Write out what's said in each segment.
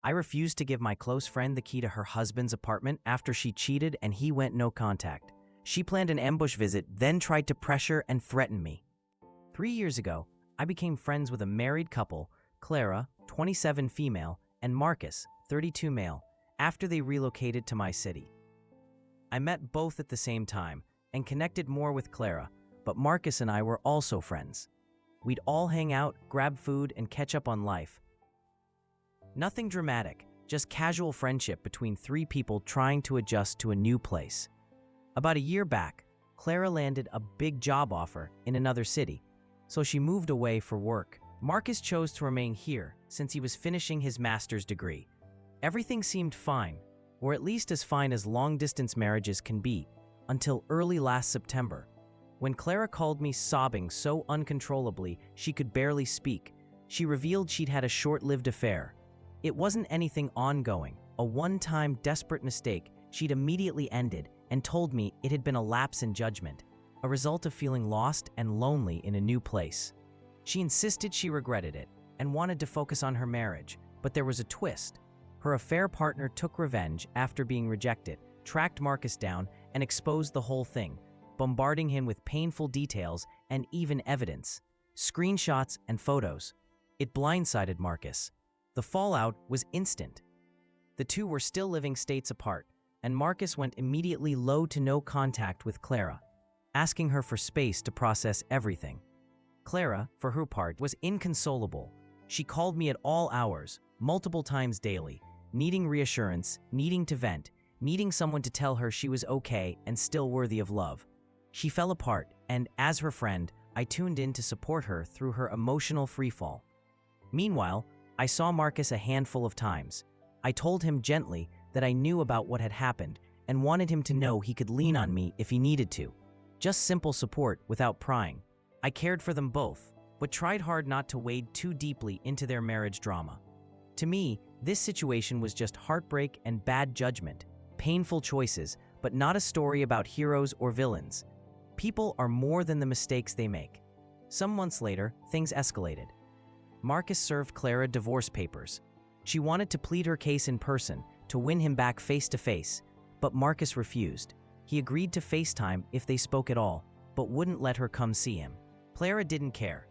I refused to give my close friend the key to her husband's apartment after she cheated and he went no contact. She planned an ambush visit, then tried to pressure and threaten me. 3 years ago, I became friends with a married couple, Clara, 27 female, and Marcus, 32 male, after they relocated to my city. I met both at the same time and connected more with Clara, but Marcus and I were also friends. We'd all hang out, grab food, and catch up on life. Nothing dramatic, just casual friendship between three people trying to adjust to a new place. About a year back, Clara landed a big job offer in another city, so she moved away for work. Marcus chose to remain here since he was finishing his master's degree. Everything seemed fine, or at least as fine as long-distance marriages can be, until early last September, when Clara called me sobbing so uncontrollably she could barely speak. She revealed she'd had a short-lived affair. It wasn't anything ongoing, a one-time desperate mistake she'd immediately ended, and told me it had been a lapse in judgment, a result of feeling lost and lonely in a new place. She insisted she regretted it and wanted to focus on her marriage, but there was a twist. Her affair partner took revenge after being rejected, tracked Marcus down, and exposed the whole thing, bombarding him with painful details and even evidence, screenshots and photos. It blindsided Marcus. The fallout was instant. The two were still living states apart, and Marcus went immediately low to no contact with Clara, asking her for space to process everything. Clara, for her part, was inconsolable. She called me at all hours, multiple times daily, needing reassurance, needing to vent, needing someone to tell her she was okay and still worthy of love. She fell apart, and as her friend, I tuned in to support her through her emotional freefall. Meanwhile, I saw Marcus a handful of times. I told him gently that I knew about what had happened and wanted him to know he could lean on me if he needed to. Just simple support without prying. I cared for them both, but tried hard not to wade too deeply into their marriage drama. To me, this situation was just heartbreak and bad judgment, painful choices, but not a story about heroes or villains. People are more than the mistakes they make. Some months later, things escalated. Marcus served Clara divorce papers. She wanted to plead her case in person, to win him back face to face, but Marcus refused. He agreed to FaceTime if they spoke at all, but wouldn't let her come see him. Clara didn't care.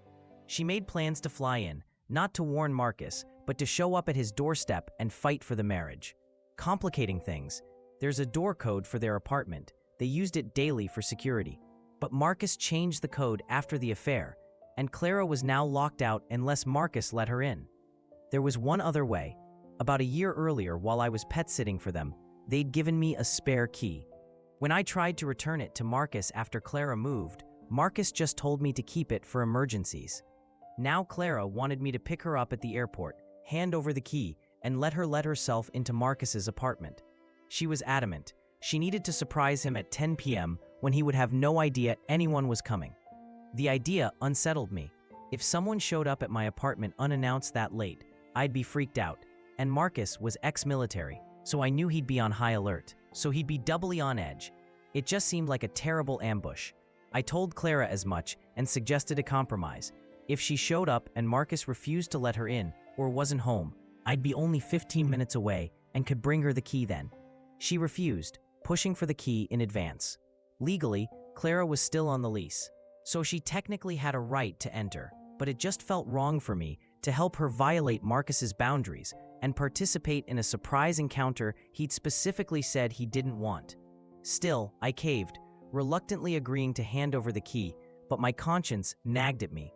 She made plans to fly in, not to warn Marcus, but to show up at his doorstep and fight for the marriage. Complicating things, there's a door code for their apartment. They used it daily for security. But Marcus changed the code after the affair, and Clara was now locked out unless Marcus let her in. There was one other way. About a year earlier, while I was pet sitting for them, they'd given me a spare key. When I tried to return it to Marcus after Clara moved, Marcus just told me to keep it for emergencies. Now Clara wanted me to pick her up at the airport, hand over the key, and let herself into Marcus's apartment. She was adamant. She needed to surprise him at 10 p.m. when he would have no idea anyone was coming. The idea unsettled me. If someone showed up at my apartment unannounced that late, I'd be freaked out. And Marcus was ex-military, so I knew he'd be on high alert, so he'd be doubly on edge. It just seemed like a terrible ambush. I told Clara as much and suggested a compromise. If she showed up and Marcus refused to let her in or wasn't home, I'd be only 15 minutes away and could bring her the key then. She refused, pushing for the key in advance. Legally, Clara was still on the lease, so she technically had a right to enter, but it just felt wrong for me to help her violate Marcus's boundaries and participate in a surprise encounter he'd specifically said he didn't want. Still, I caved, reluctantly agreeing to hand over the key, but my conscience nagged at me.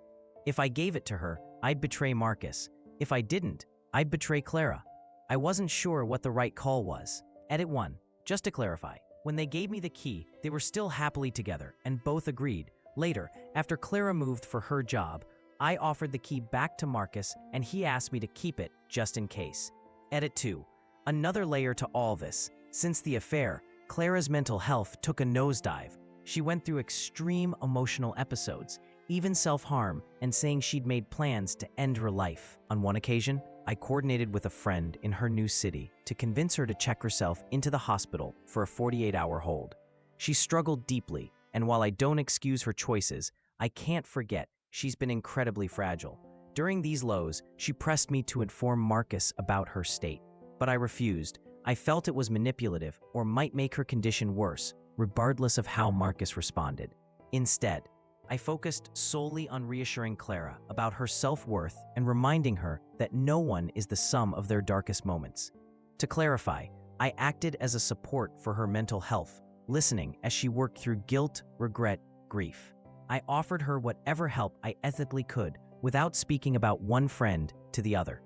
If I gave it to her, I'd betray Marcus. If I didn't, I'd betray Clara. I wasn't sure what the right call was. Edit 1. Just to clarify, when they gave me the key, they were still happily together and both agreed. Later, after Clara moved for her job, I offered the key back to Marcus and he asked me to keep it just in case. Edit 2. Another layer to all this. Since the affair, Clara's mental health took a nosedive. She went through extreme emotional episodes, even self-harm, and saying she'd made plans to end her life. On one occasion, I coordinated with a friend in her new city to convince her to check herself into the hospital for a 48-hour hold. She struggled deeply, and while I don't excuse her choices, I can't forget she's been incredibly fragile. During these lows, she pressed me to inform Marcus about her state, but I refused. I felt it was manipulative or might make her condition worse, regardless of how Marcus responded. Instead, I focused solely on reassuring Clara about her self-worth and reminding her that no one is the sum of their darkest moments. To clarify, I acted as a support for her mental health, listening as she worked through guilt, regret, grief. I offered her whatever help I ethically could without speaking about one friend to the other.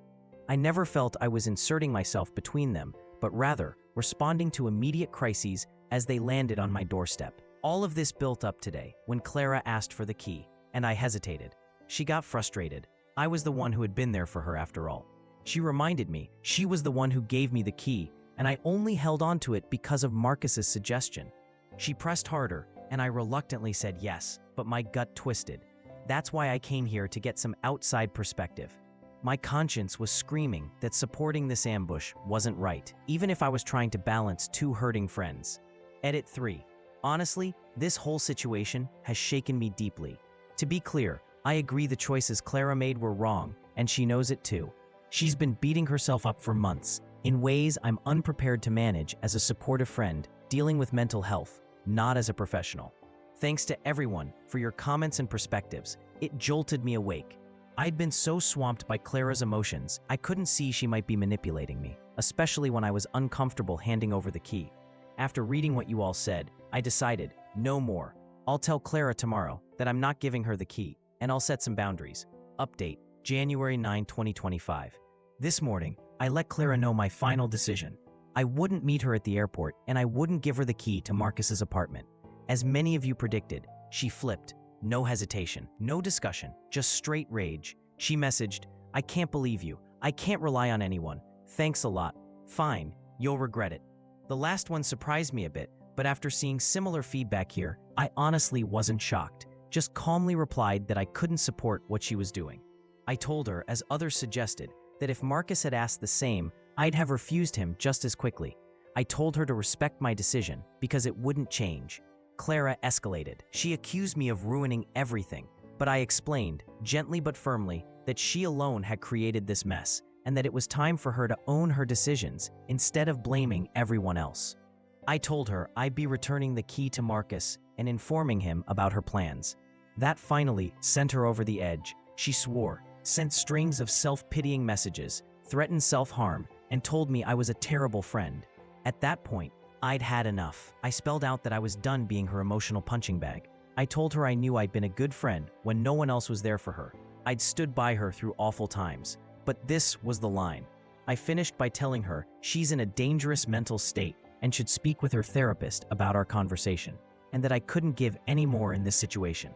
I never felt I was inserting myself between them, but rather responding to immediate crises as they landed on my doorstep. All of this built up today when Clara asked for the key, and I hesitated. She got frustrated. I was the one who had been there for her after all. She reminded me she was the one who gave me the key, and I only held on to it because of Marcus's suggestion. She pressed harder, and I reluctantly said yes, but my gut twisted. That's why I came here, to get some outside perspective. My conscience was screaming that supporting this ambush wasn't right, even if I was trying to balance two hurting friends. Edit 3. Honestly, this whole situation has shaken me deeply. To be clear, I agree the choices Clara made were wrong, and she knows it too. She's been beating herself up for months, in ways I'm unprepared to manage as a supportive friend dealing with mental health, not as a professional. Thanks to everyone for your comments and perspectives. It jolted me awake. I'd been so swamped by Clara's emotions, I couldn't see she might be manipulating me, especially when I was uncomfortable handing over the key. After reading what you all said, I decided, no more. I'll tell Clara tomorrow that I'm not giving her the key, and I'll set some boundaries. Update, January 9, 2025. This morning, I let Clara know my final decision. I wouldn't meet her at the airport, and I wouldn't give her the key to Marcus's apartment. As many of you predicted, she flipped. No hesitation, no discussion, just straight rage. She messaged, "I can't believe you. I can't rely on anyone. Thanks a lot. Fine, you'll regret it." The last one surprised me a bit, but after seeing similar feedback here, I honestly wasn't shocked, just calmly replied that I couldn't support what she was doing. I told her, as others suggested, that if Marcus had asked the same, I'd have refused him just as quickly. I told her to respect my decision because it wouldn't change. Clara escalated. She accused me of ruining everything, but I explained, gently but firmly, that she alone had created this mess, and that it was time for her to own her decisions instead of blaming everyone else. I told her I'd be returning the key to Marcus and informing him about her plans. That finally sent her over the edge. She swore, sent strings of self-pitying messages, threatened self-harm, and told me I was a terrible friend. At that point, I'd had enough. I spelled out that I was done being her emotional punching bag. I told her I knew I'd been a good friend when no one else was there for her. I'd stood by her through awful times. But this was the line. I finished by telling her she's in a dangerous mental state and should speak with her therapist about our conversation, and that I couldn't give any more in this situation.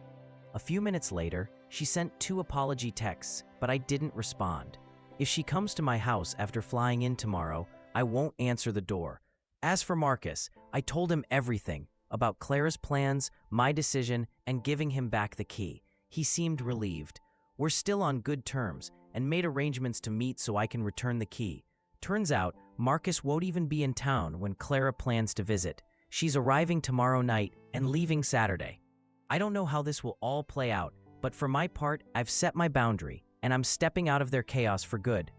A few minutes later, she sent 2 apology texts, but I didn't respond. If she comes to my house after flying in tomorrow, I won't answer the door. As for Marcus, I told him everything about Clara's plans, my decision, and giving him back the key. He seemed relieved. We're still on good terms, and made arrangements to meet so I can return the key. Turns out, Marcus won't even be in town when Clara plans to visit. She's arriving tomorrow night and leaving Saturday. I don't know how this will all play out, but for my part, I've set my boundary, and I'm stepping out of their chaos for good.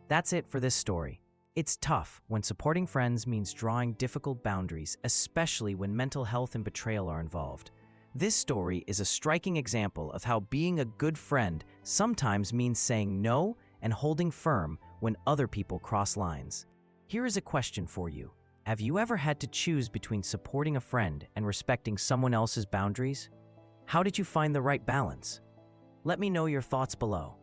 That's it for this story. It's tough when supporting friends means drawing difficult boundaries, especially when mental health and betrayal are involved. This story is a striking example of how being a good friend sometimes means saying no and holding firm when other people cross lines. Here is a question for you. Have you ever had to choose between supporting a friend and respecting someone else's boundaries? How did you find the right balance? Let me know your thoughts below.